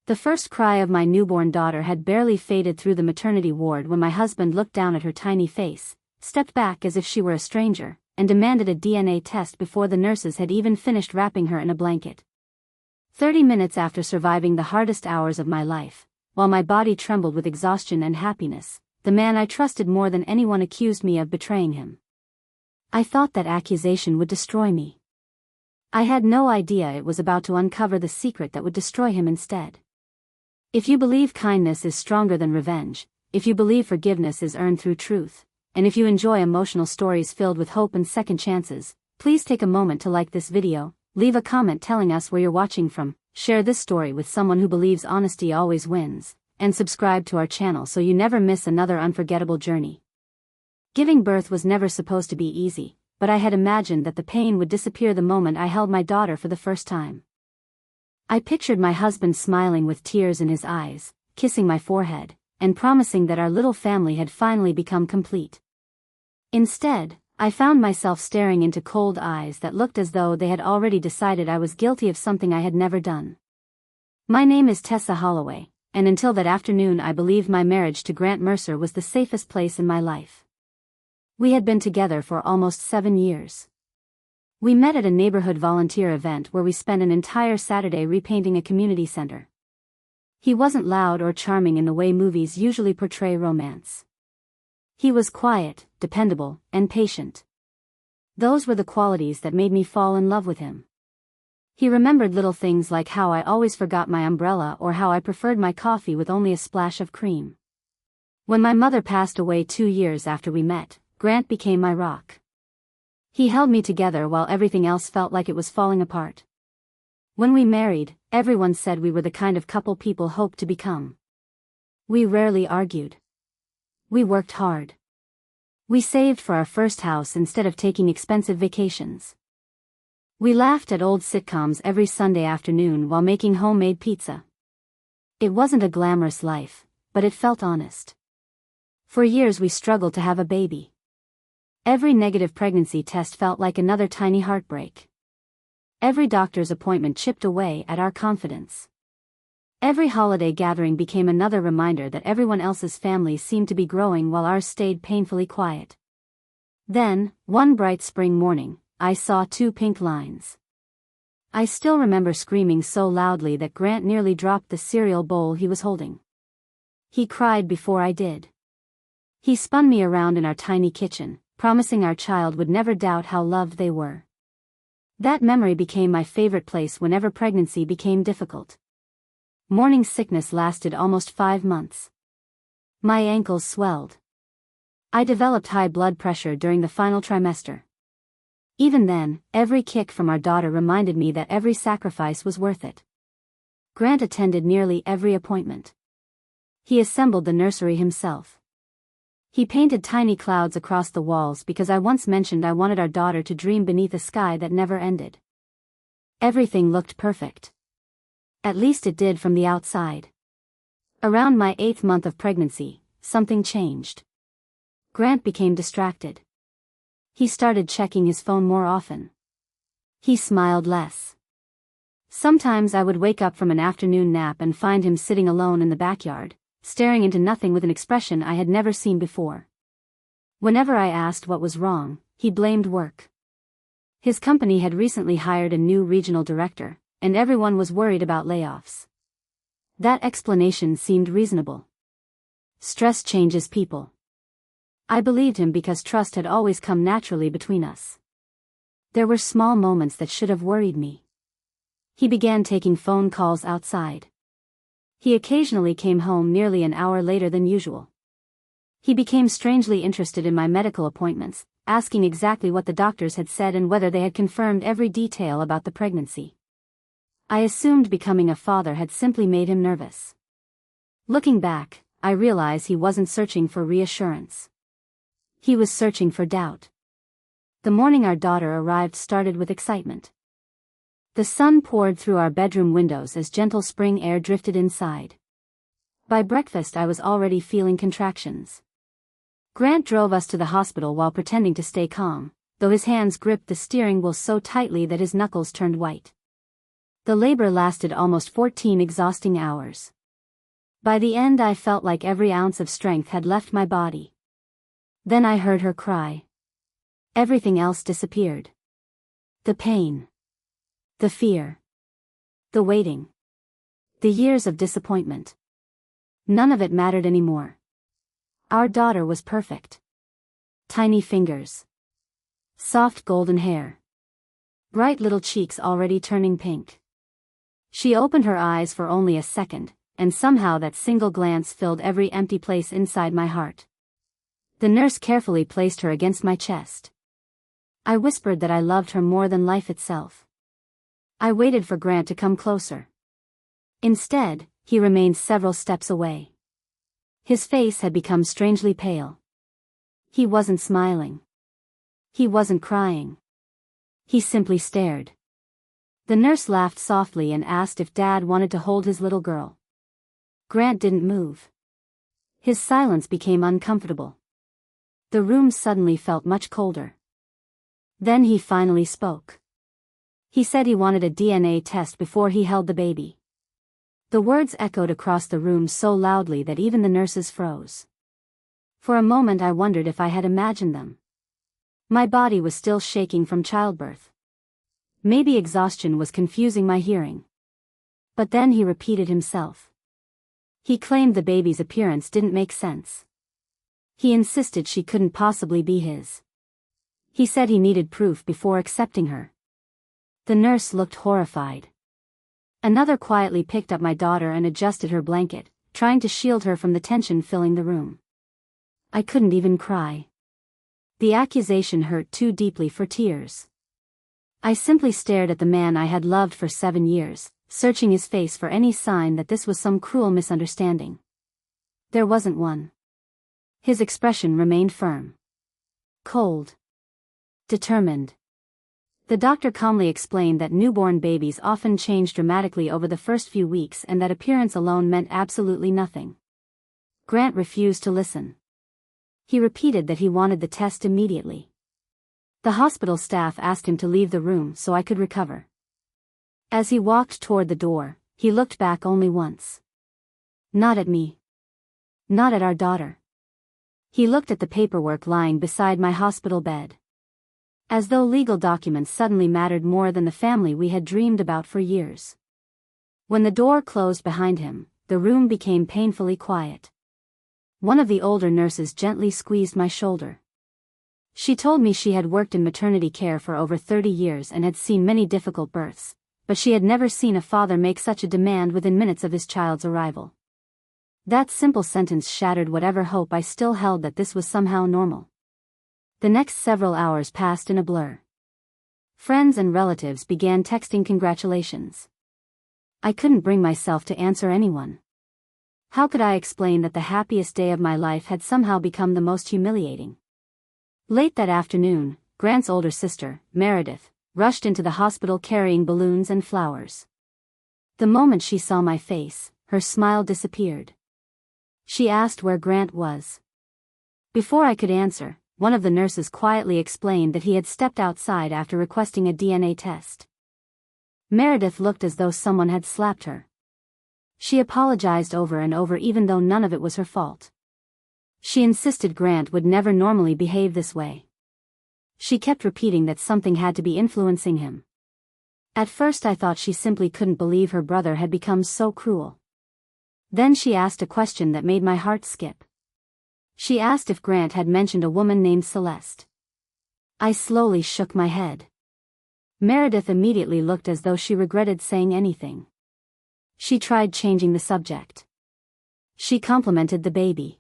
The first cry of my newborn daughter had barely faded through the maternity ward when my husband looked down at her tiny face, stepped back as if she were a stranger, and demanded a DNA test before the nurses had even finished wrapping her in a blanket. 30 minutes after surviving the hardest hours of my life, while my body trembled with exhaustion and happiness, the man I trusted more than anyone accused me of betraying him. I thought that accusation would destroy me. I had no idea it was about to uncover the secret that would destroy him instead. If you believe kindness is stronger than revenge, if you believe forgiveness is earned through truth, and if you enjoy emotional stories filled with hope and second chances, please take a moment to like this video, leave a comment telling us where you're watching from, share this story with someone who believes honesty always wins, and subscribe to our channel so you never miss another unforgettable journey. Giving birth was never supposed to be easy, but I had imagined that the pain would disappear the moment I held my daughter for the first time. I pictured my husband smiling with tears in his eyes, kissing my forehead, and promising that our little family had finally become complete. Instead, I found myself staring into cold eyes that looked as though they had already decided I was guilty of something I had never done. My name is Tessa Holloway, and until that afternoon I believed my marriage to Grant Mercer was the safest place in my life. We had been together for almost 7 years. We met at a neighborhood volunteer event where we spent an entire Saturday repainting a community center. He wasn't loud or charming in the way movies usually portray romance. He was quiet, dependable, and patient. Those were the qualities that made me fall in love with him. He remembered little things like how I always forgot my umbrella or how I preferred my coffee with only a splash of cream. When my mother passed away 2 years after we met, Grant became my rock. He held me together while everything else felt like it was falling apart. When we married, everyone said we were the kind of couple people hoped to become. We rarely argued. We worked hard. We saved for our first house instead of taking expensive vacations. We laughed at old sitcoms every Sunday afternoon while making homemade pizza. It wasn't a glamorous life, but it felt honest. For years we struggled to have a baby. Every negative pregnancy test felt like another tiny heartbreak. Every doctor's appointment chipped away at our confidence. Every holiday gathering became another reminder that everyone else's families seemed to be growing while ours stayed painfully quiet. Then, one bright spring morning, I saw 2 pink lines. I still remember screaming so loudly that Grant nearly dropped the cereal bowl he was holding. He cried before I did. He spun me around in our tiny kitchen, promising our child would never doubt how loved they were. That memory became my favorite place whenever pregnancy became difficult. Morning sickness lasted almost 5 months. My ankles swelled. I developed high blood pressure during the final trimester. Even then, every kick from our daughter reminded me that every sacrifice was worth it. Grant attended nearly every appointment. He assembled the nursery himself. He painted tiny clouds across the walls because I once mentioned I wanted our daughter to dream beneath a sky that never ended. Everything looked perfect. At least it did from the outside. Around my 8th month of pregnancy, something changed. Grant became distracted. He started checking his phone more often. He smiled less. Sometimes I would wake up from an afternoon nap and find him sitting alone in the backyard, staring into nothing with an expression I had never seen before. Whenever I asked what was wrong, he blamed work. His company had recently hired a new regional director, and everyone was worried about layoffs. That explanation seemed reasonable. Stress changes people. I believed him because trust had always come naturally between us. There were small moments that should have worried me. He began taking phone calls outside. He occasionally came home nearly an hour later than usual. He became strangely interested in my medical appointments, asking exactly what the doctors had said and whether they had confirmed every detail about the pregnancy. I assumed becoming a father had simply made him nervous. Looking back, I realize he wasn't searching for reassurance. He was searching for doubt. The morning our daughter arrived started with excitement. The sun poured through our bedroom windows as gentle spring air drifted inside. By breakfast I was already feeling contractions. Grant drove us to the hospital while pretending to stay calm, though his hands gripped the steering wheel so tightly that his knuckles turned white. The labor lasted almost 14 exhausting hours. By the end I felt like every ounce of strength had left my body. Then I heard her cry. Everything else disappeared. The pain. The fear. The waiting. The years of disappointment. None of it mattered anymore. Our daughter was perfect. Tiny fingers. Soft golden hair. Bright little cheeks already turning pink. She opened her eyes for only a second, and somehow that single glance filled every empty place inside my heart. The nurse carefully placed her against my chest. I whispered that I loved her more than life itself. I waited for Grant to come closer. Instead, he remained several steps away. His face had become strangely pale. He wasn't smiling. He wasn't crying. He simply stared. The nurse laughed softly and asked if Dad wanted to hold his little girl. Grant didn't move. His silence became uncomfortable. The room suddenly felt much colder. Then he finally spoke. He said he wanted a DNA test before he held the baby. The words echoed across the room so loudly that even the nurses froze. For a moment I wondered if I had imagined them. My body was still shaking from childbirth. Maybe exhaustion was confusing my hearing. But then he repeated himself. He claimed the baby's appearance didn't make sense. He insisted she couldn't possibly be his. He said he needed proof before accepting her. The nurse looked horrified. Another quietly picked up my daughter and adjusted her blanket, trying to shield her from the tension filling the room. I couldn't even cry. The accusation hurt too deeply for tears. I simply stared at the man I had loved for 7 years, searching his face for any sign that this was some cruel misunderstanding. There wasn't one. His expression remained firm. Cold. Determined. The doctor calmly explained that newborn babies often change dramatically over the first few weeks and that appearance alone meant absolutely nothing. Grant refused to listen. He repeated that he wanted the test immediately. The hospital staff asked him to leave the room so I could recover. As he walked toward the door, he looked back only once. Not at me. Not at our daughter. He looked at the paperwork lying beside my hospital bed. As though legal documents suddenly mattered more than the family we had dreamed about for years. When the door closed behind him, the room became painfully quiet. One of the older nurses gently squeezed my shoulder. She told me she had worked in maternity care for over 30 years and had seen many difficult births, but she had never seen a father make such a demand within minutes of his child's arrival. That simple sentence shattered whatever hope I still held that this was somehow normal. The next several hours passed in a blur. Friends and relatives began texting congratulations. I couldn't bring myself to answer anyone. How could I explain that the happiest day of my life had somehow become the most humiliating? Late that afternoon, Grant's older sister, Meredith, rushed into the hospital carrying balloons and flowers. The moment she saw my face, her smile disappeared. She asked where Grant was. Before I could answer, one of the nurses quietly explained that he had stepped outside after requesting a DNA test. Meredith looked as though someone had slapped her. She apologized over and over even though none of it was her fault. She insisted Grant would never normally behave this way. She kept repeating that something had to be influencing him. At first I thought she simply couldn't believe her brother had become so cruel. Then she asked a question that made my heart skip. She asked if Grant had mentioned a woman named Celeste. I slowly shook my head. Meredith immediately looked as though she regretted saying anything. She tried changing the subject. She complimented the baby.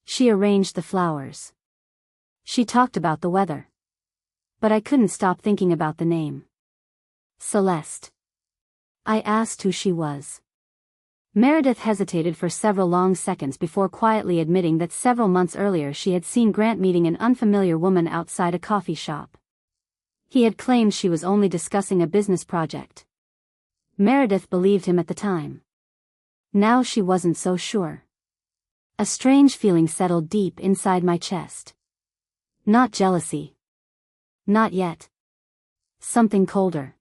She arranged the flowers. She talked about the weather. But I couldn't stop thinking about the name. Celeste. I asked who she was. Meredith hesitated for several long seconds before quietly admitting that several months earlier she had seen Grant meeting an unfamiliar woman outside a coffee shop. He had claimed she was only discussing a business project. Meredith believed him at the time. Now she wasn't so sure. A strange feeling settled deep inside my chest. Not jealousy. Not yet. Something colder.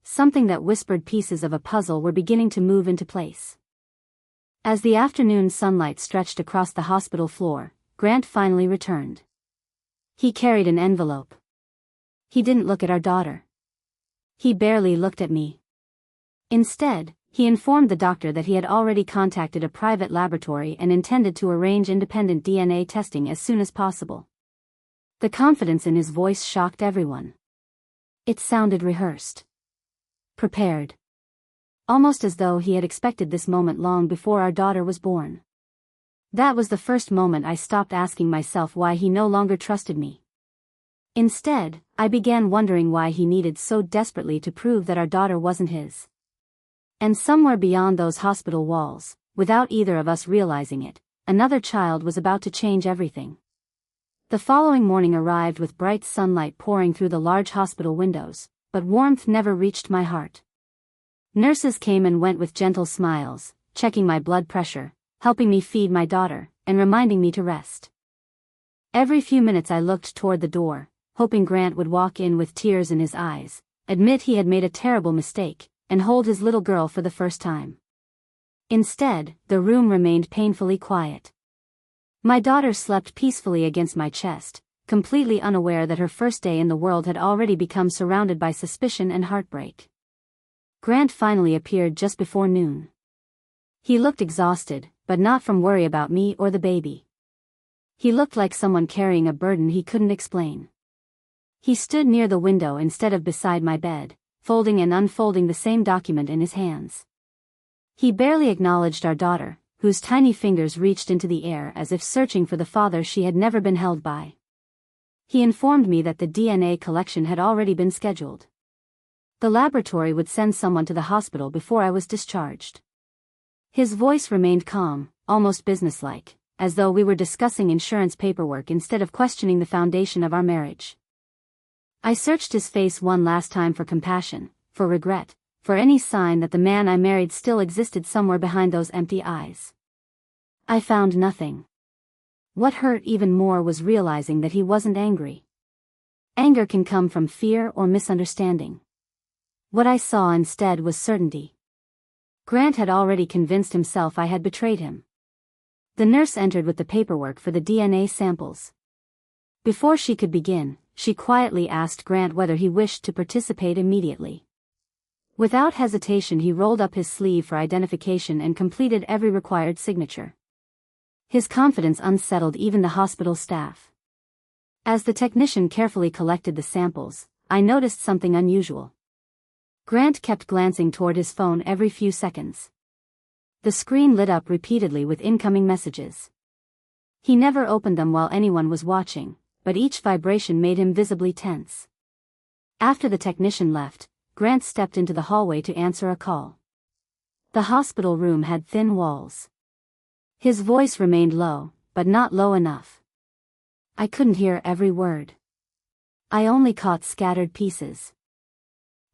something that whispered pieces of a puzzle were beginning to move into place. As the afternoon sunlight stretched across the hospital floor, Grant finally returned. He carried an envelope. He didn't look at our daughter. He barely looked at me. Instead, he informed the doctor that he had already contacted a private laboratory and intended to arrange independent DNA testing as soon as possible. The confidence in his voice shocked everyone. It sounded rehearsed. Prepared. Almost as though he had expected this moment long before our daughter was born. That was the first moment I stopped asking myself why he no longer trusted me. Instead, I began wondering why he needed so desperately to prove that our daughter wasn't his. And somewhere beyond those hospital walls, without either of us realizing it, another child was about to change everything. The following morning arrived with bright sunlight pouring through the large hospital windows, but warmth never reached my heart. Nurses came and went with gentle smiles, checking my blood pressure, helping me feed my daughter, and reminding me to rest. Every few minutes I looked toward the door, hoping Grant would walk in with tears in his eyes, admit he had made a terrible mistake, and hold his little girl for the first time. Instead, the room remained painfully quiet. My daughter slept peacefully against my chest, completely unaware that her first day in the world had already become surrounded by suspicion and heartbreak. Grant finally appeared just before noon. He looked exhausted, but not from worry about me or the baby. He looked like someone carrying a burden he couldn't explain. He stood near the window instead of beside my bed, folding and unfolding the same document in his hands. He barely acknowledged our daughter, whose tiny fingers reached into the air as if searching for the father she had never been held by. He informed me that the DNA collection had already been scheduled. The laboratory would send someone to the hospital before I was discharged. His voice remained calm, almost businesslike, as though we were discussing insurance paperwork instead of questioning the foundation of our marriage. I searched his face one last time for compassion, for regret, for any sign that the man I married still existed somewhere behind those empty eyes. I found nothing. What hurt even more was realizing that he wasn't angry. Anger can come from fear or misunderstanding. What I saw instead was certainty. Grant had already convinced himself I had betrayed him. The nurse entered with the paperwork for the DNA samples. Before she could begin, she quietly asked Grant whether he wished to participate immediately. Without hesitation he rolled up his sleeve for identification and completed every required signature. His confidence unsettled even the hospital staff. As the technician carefully collected the samples, I noticed something unusual. Grant kept glancing toward his phone every few seconds. The screen lit up repeatedly with incoming messages. He never opened them while anyone was watching, but each vibration made him visibly tense. After the technician left, Grant stepped into the hallway to answer a call. The hospital room had thin walls. His voice remained low, but not low enough. I couldn't hear every word. I only caught scattered pieces.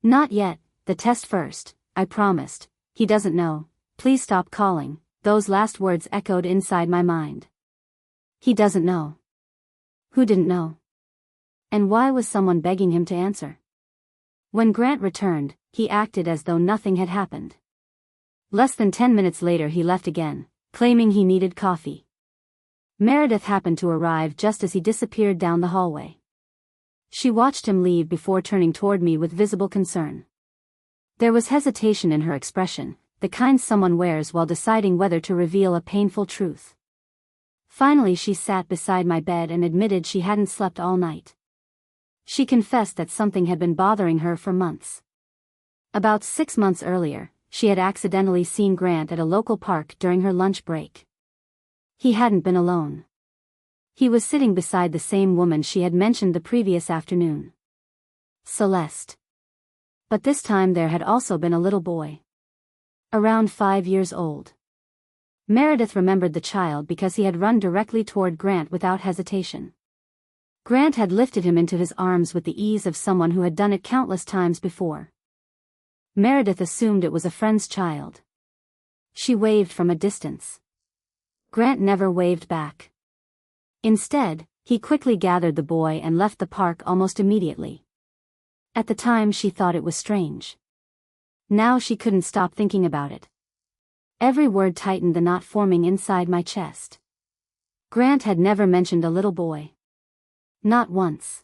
Not yet, the test first, I promised. He doesn't know. Please stop calling. Those last words echoed inside my mind. He doesn't know. Who didn't know? And why was someone begging him to answer? When Grant returned, he acted as though nothing had happened. Less than 10 minutes later he left again, claiming he needed coffee. Meredith happened to arrive just as he disappeared down the hallway. She watched him leave before turning toward me with visible concern. There was hesitation in her expression, the kind someone wears while deciding whether to reveal a painful truth. Finally she sat beside my bed and admitted she hadn't slept all night. She confessed that something had been bothering her for months. About 6 months earlier, she had accidentally seen Grant at a local park during her lunch break. He hadn't been alone. He was sitting beside the same woman she had mentioned the previous afternoon. Celeste. But this time there had also been a little boy. Around 5 years old. Meredith remembered the child because he had run directly toward Grant without hesitation. Grant had lifted him into his arms with the ease of someone who had done it countless times before. Meredith assumed it was a friend's child. She waved from a distance. Grant never waved back. Instead, he quickly gathered the boy and left the park almost immediately. At the time she thought it was strange. Now she couldn't stop thinking about it. Every word tightened the knot forming inside my chest. Grant had never mentioned a little boy. Not once.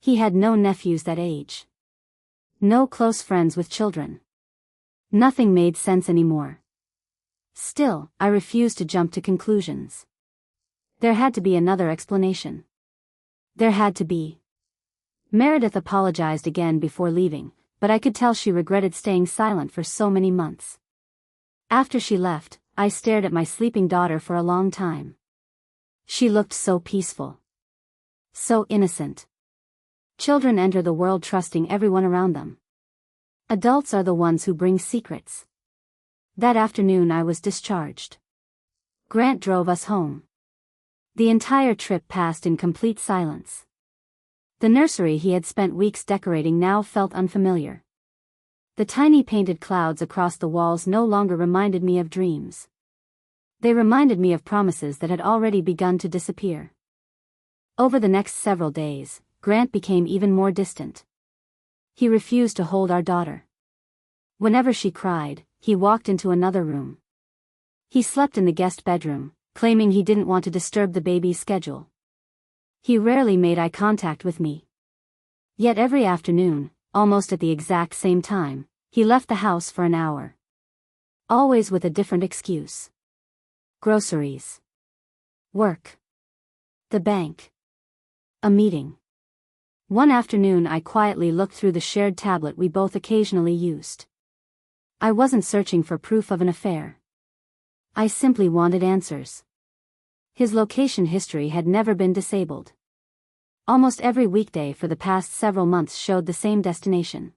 He had no nephews that age. No close friends with children. Nothing made sense anymore. Still, I refused to jump to conclusions. There had to be another explanation. There had to be. Meredith apologized again before leaving, but I could tell she regretted staying silent for so many months. After she left, I stared at my sleeping daughter for a long time. She looked so peaceful. So innocent. Children enter the world trusting everyone around them. Adults are the ones who bring secrets. That afternoon I was discharged. Grant drove us home. The entire trip passed in complete silence. The nursery he had spent weeks decorating now felt unfamiliar. The tiny painted clouds across the walls no longer reminded me of dreams. They reminded me of promises that had already begun to disappear. Over the next several days, Grant became even more distant. He refused to hold our daughter. Whenever she cried, he walked into another room. He slept in the guest bedroom, claiming he didn't want to disturb the baby's schedule. He rarely made eye contact with me. Yet every afternoon, almost at the exact same time, he left the house for an hour. Always with a different excuse. Groceries. Work. The bank. A meeting. One afternoon I quietly looked through the shared tablet we both occasionally used. I wasn't searching for proof of an affair. I simply wanted answers. His location history had never been disabled. Almost every weekday for the past several months showed the same destination.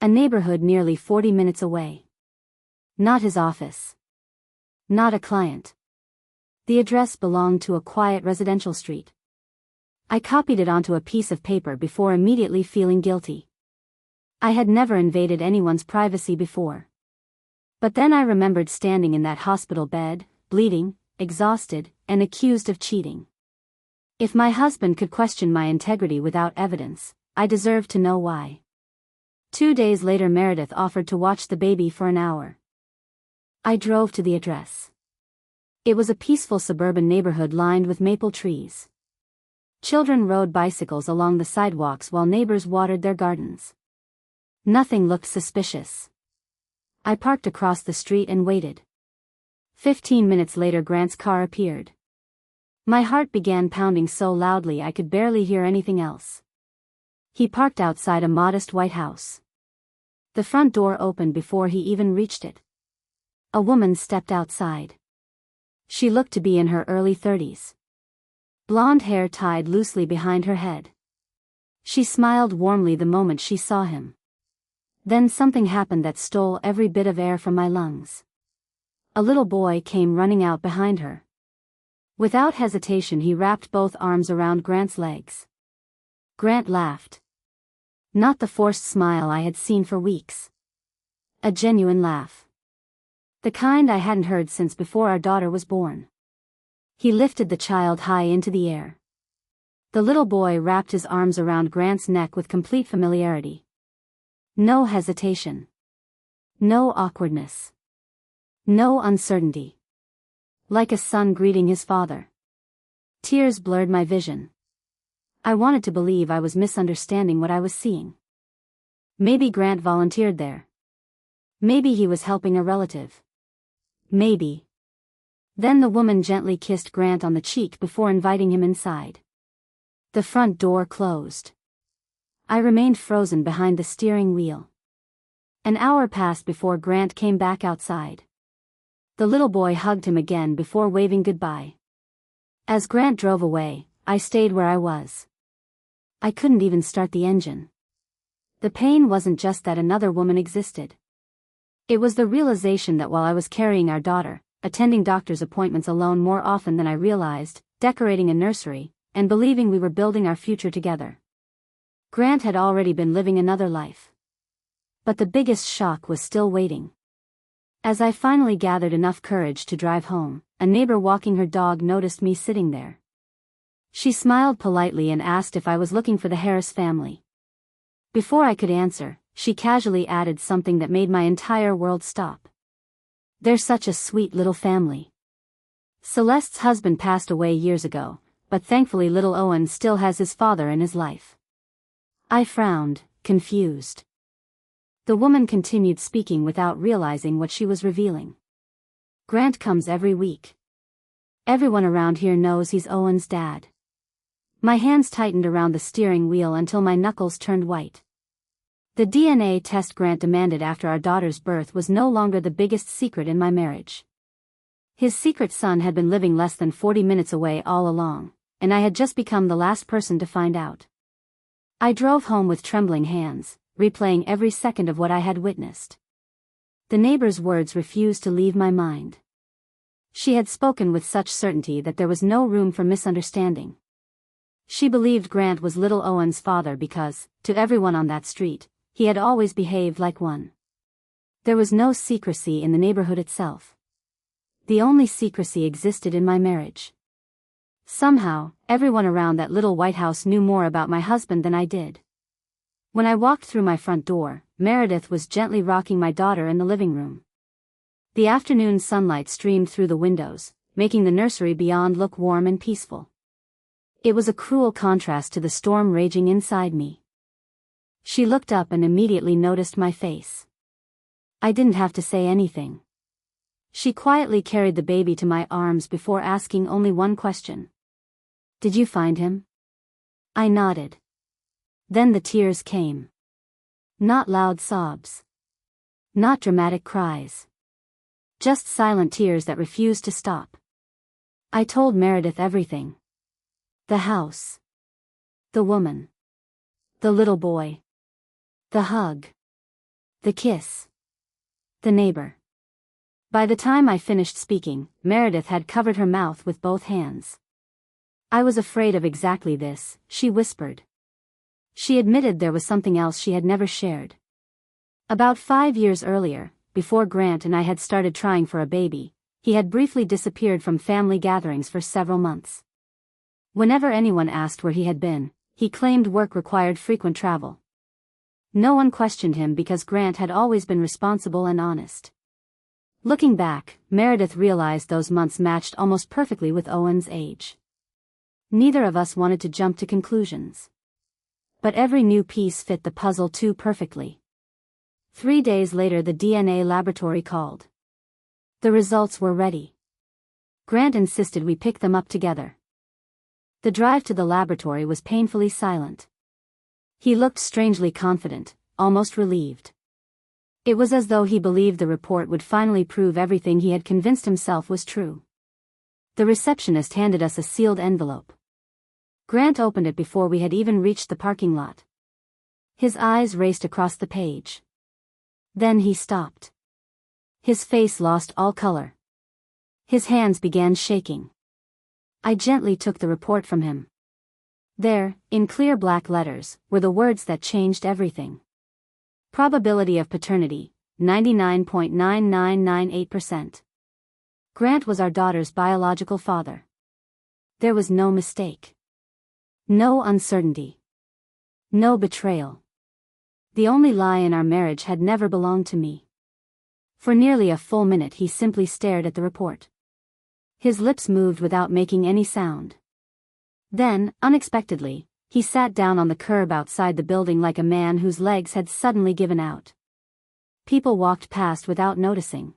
A neighborhood nearly 40 minutes away. Not his office. Not a client. The address belonged to a quiet residential street. I copied it onto a piece of paper before immediately feeling guilty. I had never invaded anyone's privacy before. But then I remembered standing in that hospital bed, bleeding, exhausted, and accused of cheating. If my husband could question my integrity without evidence, I deserved to know why. 2 days later Meredith offered to watch the baby for an hour. I drove to the address. It was a peaceful suburban neighborhood lined with maple trees. Children rode bicycles along the sidewalks while neighbors watered their gardens. Nothing looked suspicious. I parked across the street and waited. 15 minutes later Grant's car appeared. My heart began pounding so loudly I could barely hear anything else. He parked outside a modest white house. The front door opened before he even reached it. A woman stepped outside. She looked to be in her early 30s. Blonde hair tied loosely behind her head. She smiled warmly the moment she saw him. Then something happened that stole every bit of air from my lungs. A little boy came running out behind her. Without hesitation he wrapped both arms around Grant's legs. Grant laughed. Not the forced smile I had seen for weeks. A genuine laugh. The kind I hadn't heard since before our daughter was born. He lifted the child high into the air. The little boy wrapped his arms around Grant's neck with complete familiarity. No hesitation. No awkwardness. No uncertainty. Like a son greeting his father. Tears blurred my vision. I wanted to believe I was misunderstanding what I was seeing. Maybe Grant volunteered there. Maybe he was helping a relative. Maybe. Then the woman gently kissed Grant on the cheek before inviting him inside. The front door closed. I remained frozen behind the steering wheel. An hour passed before Grant came back outside. The little boy hugged him again before waving goodbye. As Grant drove away, I stayed where I was. I couldn't even start the engine. The pain wasn't just that another woman existed. It was the realization that while I was carrying our daughter, attending doctor's appointments alone more often than I realized, decorating a nursery, and believing we were building our future together, Grant had already been living another life. But the biggest shock was still waiting. As I finally gathered enough courage to drive home, a neighbor walking her dog noticed me sitting there. She smiled politely and asked if I was looking for the Harris family. Before I could answer, she casually added something that made my entire world stop. "They're such a sweet little family." Celeste's husband passed away years ago, but thankfully little Owen still has his father in his life. I frowned, confused. The woman continued speaking without realizing what she was revealing. "Grant comes every week. Everyone around here knows he's Owen's dad." My hands tightened around the steering wheel until my knuckles turned white. The DNA test Grant demanded after our daughter's birth was no longer the biggest secret in my marriage. His secret son had been living less than 40 minutes away all along, and I had just become the last person to find out. I drove home with trembling hands, replaying every second of what I had witnessed. The neighbor's words refused to leave my mind. She had spoken with such certainty that there was no room for misunderstanding. She believed Grant was little Owen's father because, to everyone on that street, he had always behaved like one. There was no secrecy in the neighborhood itself. The only secrecy existed in my marriage. Somehow, everyone around that little White House knew more about my husband than I did. When I walked through my front door, Meredith was gently rocking my daughter in the living room. The afternoon sunlight streamed through the windows, making the nursery beyond look warm and peaceful. It was a cruel contrast to the storm raging inside me. She looked up and immediately noticed my face. I didn't have to say anything. She quietly carried the baby to my arms before asking only one question. "Did you find him?" I nodded. Then the tears came. Not loud sobs. Not dramatic cries. Just silent tears that refused to stop. I told Meredith everything. The house. The woman. The little boy. The hug. The kiss. The neighbor. By the time I finished speaking, Meredith had covered her mouth with both hands. "I was afraid of exactly this," she whispered. She admitted there was something else she had never shared. About 5 years earlier, before Grant and I had started trying for a baby, he had briefly disappeared from family gatherings for several months. Whenever anyone asked where he had been, he claimed work required frequent travel. No one questioned him because Grant had always been responsible and honest. Looking back, Meredith realized those months matched almost perfectly with Owen's age. Neither of us wanted to jump to conclusions. But every new piece fit the puzzle too perfectly. 3 days later the DNA laboratory called. The results were ready. Grant insisted we pick them up together. The drive to the laboratory was painfully silent. He looked strangely confident, almost relieved. It was as though he believed the report would finally prove everything he had convinced himself was true. The receptionist handed us a sealed envelope. Grant opened it before we had even reached the parking lot. His eyes raced across the page. Then he stopped. His face lost all color. His hands began shaking. I gently took the report from him. There, in clear black letters, were the words that changed everything. Probability of paternity, 99.9998%. Grant was our daughter's biological father. There was no mistake. No uncertainty. No betrayal. The only lie in our marriage had never belonged to me. For nearly a full minute he simply stared at the report. His lips moved without making any sound. Then, unexpectedly, he sat down on the curb outside the building like a man whose legs had suddenly given out. People walked past without noticing.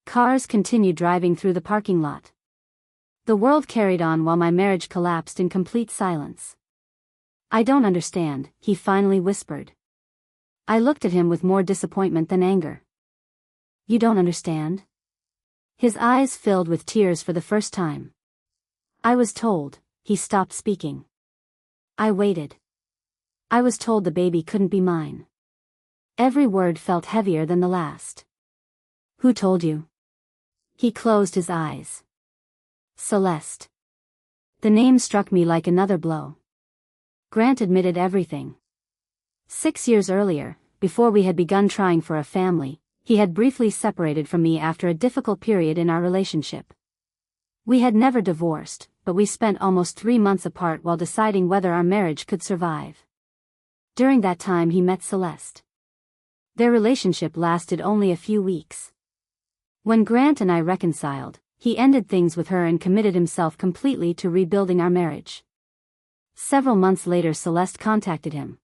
Cars continued driving through the parking lot. The world carried on while my marriage collapsed in complete silence. "I don't understand," he finally whispered. I looked at him with more disappointment than anger. "You don't understand?" His eyes filled with tears for the first time. "I was told," he stopped speaking. I waited. "I was told the baby couldn't be mine." Every word felt heavier than the last. "Who told you?" He closed his eyes. "Celeste." The name struck me like another blow. Grant admitted everything. 6 years earlier, before we had begun trying for a family, he had briefly separated from me after a difficult period in our relationship. We had never divorced, but we spent almost 3 months apart while deciding whether our marriage could survive. During that time he met Celeste. Their relationship lasted only a few weeks. When Grant and I reconciled, he ended things with her and committed himself completely to rebuilding our marriage. Several months later, Celeste contacted him.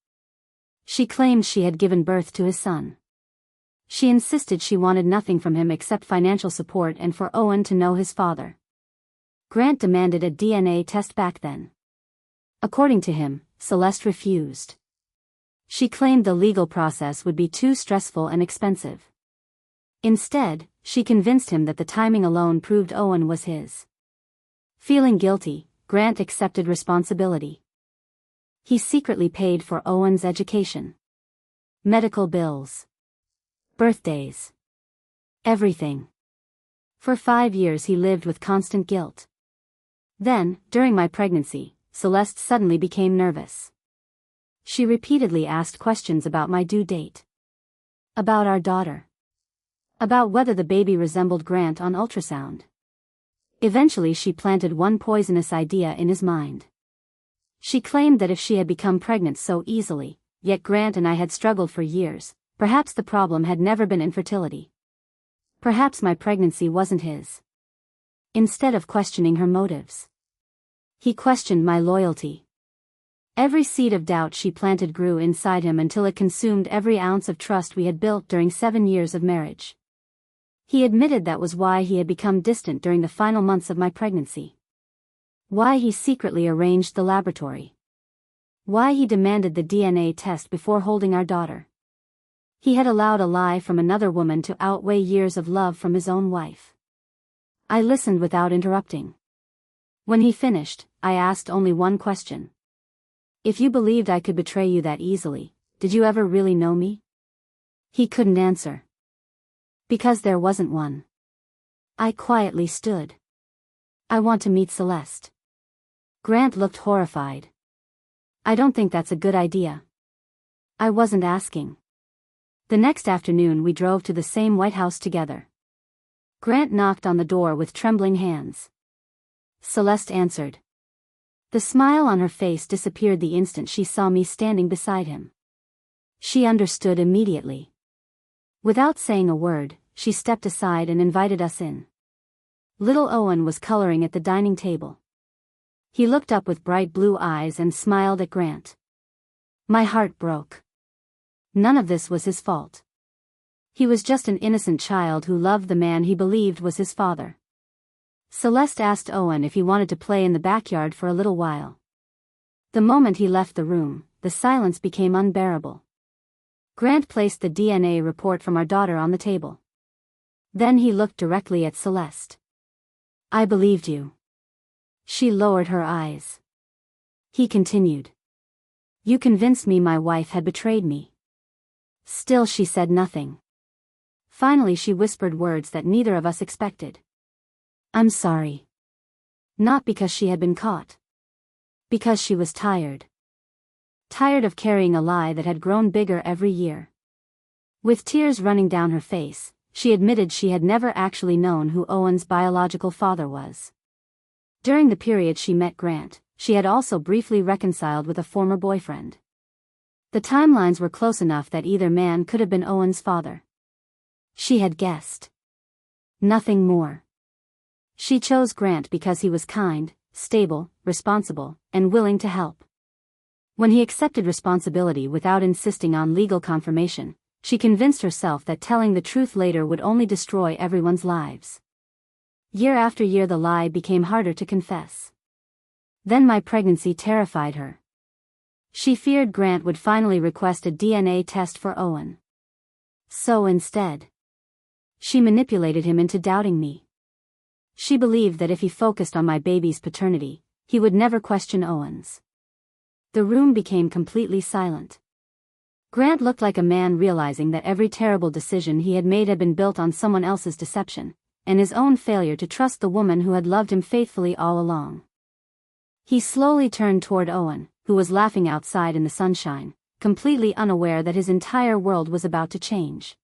She claimed she had given birth to his son. She insisted she wanted nothing from him except financial support and for Owen to know his father. Grant demanded a DNA test back then. According to him, Celeste refused. She claimed the legal process would be too stressful and expensive. Instead, she convinced him that the timing alone proved Owen was his. Feeling guilty, Grant accepted responsibility. He secretly paid for Owen's education, medical bills, birthdays, everything. For 5 years he lived with constant guilt. Then, during my pregnancy, Celeste suddenly became nervous. She repeatedly asked questions about my due date, about our daughter, about whether the baby resembled Grant on ultrasound. Eventually she planted one poisonous idea in his mind. She claimed that if she had become pregnant so easily, yet Grant and I had struggled for years, perhaps the problem had never been infertility. Perhaps my pregnancy wasn't his. Instead of questioning her motives, he questioned my loyalty. Every seed of doubt she planted grew inside him until it consumed every ounce of trust we had built during 7 years of marriage. He admitted that was why he had become distant during the final months of my pregnancy. Why he secretly arranged the laboratory. Why he demanded the DNA test before holding our daughter. He had allowed a lie from another woman to outweigh years of love from his own wife. I listened without interrupting. When he finished, I asked only one question. If you believed I could betray you that easily, did you ever really know me? He couldn't answer. Because there wasn't one. I quietly stood. I want to meet Celeste. Grant looked horrified. I don't think that's a good idea. I wasn't asking. The next afternoon we drove to the same White House together. Grant knocked on the door with trembling hands. Celeste answered. The smile on her face disappeared the instant she saw me standing beside him. She understood immediately. Without saying a word, she stepped aside and invited us in. Little Owen was coloring at the dining table. He looked up with bright blue eyes and smiled at Grant. My heart broke. None of this was his fault. He was just an innocent child who loved the man he believed was his father. Celeste asked Owen if he wanted to play in the backyard for a little while. The moment he left the room, the silence became unbearable. Grant placed the DNA report from our daughter on the table. Then he looked directly at Celeste. I believed you. She lowered her eyes. He continued. You convinced me my wife had betrayed me. Still she said nothing. Finally she whispered words that neither of us expected. I'm sorry. Not because she had been caught. Because she was tired. Tired of carrying a lie that had grown bigger every year. With tears running down her face, she admitted she had never actually known who Owen's biological father was. During the period she met Grant, she had also briefly reconciled with a former boyfriend. The timelines were close enough that either man could have been Owen's father. She had guessed. Nothing more. She chose Grant because he was kind, stable, responsible, and willing to help. When he accepted responsibility without insisting on legal confirmation, she convinced herself that telling the truth later would only destroy everyone's lives. Year after year the lie became harder to confess. Then my pregnancy terrified her. She feared Grant would finally request a DNA test for Owen. So instead, she manipulated him into doubting me. She believed that if he focused on my baby's paternity, he would never question Owen's. The room became completely silent. Grant looked like a man realizing that every terrible decision he had made had been built on someone else's deception, and his own failure to trust the woman who had loved him faithfully all along. He slowly turned toward Owen, who was laughing outside in the sunshine, completely unaware that his entire world was about to change.